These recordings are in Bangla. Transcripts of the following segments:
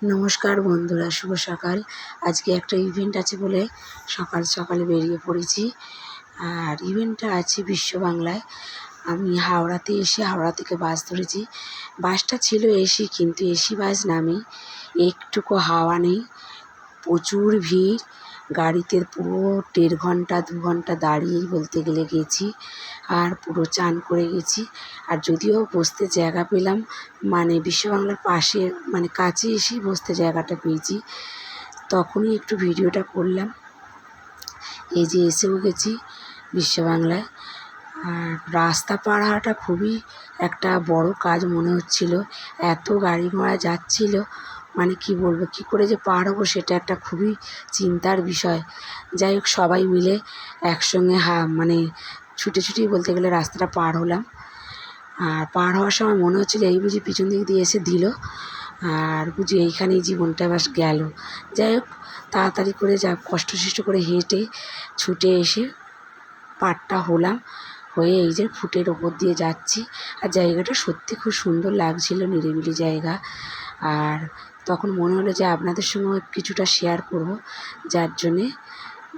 নমস্কার বন্ধুরা, শুভ সকাল। আজকে একটা ইভেন্ট আছে বলে সকাল সকালে বেরিয়ে পড়েছি। আর ইভেন্টটা আছে বিশ্ব বাংলায়। আমি হাওড়াতে এসে হাওড়া থেকে বাস ধরেছি। বাসটা ছিল এসি, কিন্তু এসি বাস নামেই একটুকু হাওয়া নেই, প্রচুর ভিড়। গাড়িতে পুরো 1.5 ঘন্টা 2 ঘন্টা দাঁড়িয়েই বলতে গেলে গেছি। আর পুরো চান করে গেছি। আর যদিও বসতে জায়গা পেলাম, মানে বিশ্ব বাংলার পাশে, মানে কাছে এসেই বসতে জায়গাটা পেয়েছি, তখনই একটু ভিডিওটা করলাম। এই যে এসেও গেছি বিশ্ব বাংলায়। আর রাস্তা পার হওয়াটা খুবই একটা বড় কাজ মনে হচ্ছিল। এত গাড়ি ঘোড়া যাচ্ছিল, মানে কি বলবো, কী করে যে পার হবো সেটা একটা খুবই চিন্তার বিষয়। যাই হোক, সবাই মিলে একসঙ্গে মানে ছুটে বলতে গেলে রাস্তাটা পার হলাম। আর পার হওয়ার সময় মনে হচ্ছিল এই বুঝি পিছন দিক দিয়ে এসে দিল, আর বুঝি এইখানেই জীবনটা বাস গেল। যাই হোক, তাড়াতাড়ি করে কষ্ট করে হেঁটে ছুটে এসে পারটা হলাম। হয়ে এই যে ফুটের ওপর দিয়ে যাচ্ছি। আর জায়গাটা সত্যি খুব সুন্দর লাগছিল, নিরিবিলি জায়গা। আর তখন মনে হলো যে আপনাদের সঙ্গেও কিছুটা শেয়ার করব, যার জন্যে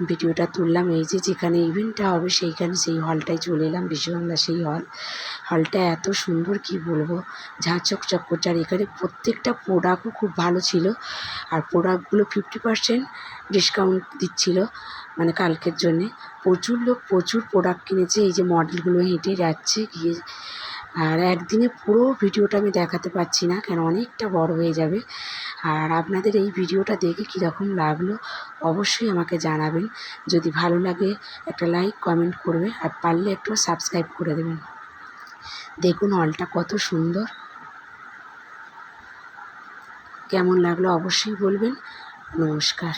ভিডিওটা তুললাম। এই যে যেখানে ইভেন্টটা হবে সেই হলটায় চলে এলাম, বিশ্ববাংলা সেই হলটা এত সুন্দর কি বলবো, ঝাঁ চকচক করছে। আর এখানে প্রত্যেকটা প্রোডাক্টও খুব ভালো ছিল। আর প্রোডাক্টগুলো 50% ডিসকাউন্ট দিচ্ছিল, মানে কালকের জন্যে। প্রচুর লোক প্রচুর প্রোডাক্ট কিনেছে। এই যে মডেলগুলো হেঁটে যাচ্ছে গিয়ে। আর একদিনে পুরো ভিডিওটা আমি দেখাতে পারছি না, কেন অনেকটা বড় হয়ে যাবে। আর আপনাদের এই ভিডিওটা দেখে কীরকম লাগলো অবশ্যই আমাকে জানাবেন। যদি ভালো লাগে একটা লাইক কমেন্ট করবে, আর পারলে একটু সাবস্ক্রাইব করে দেবেন। দেখুন হলটা কত সুন্দর, কেমন লাগলো অবশ্যই বলবেন। নমস্কার।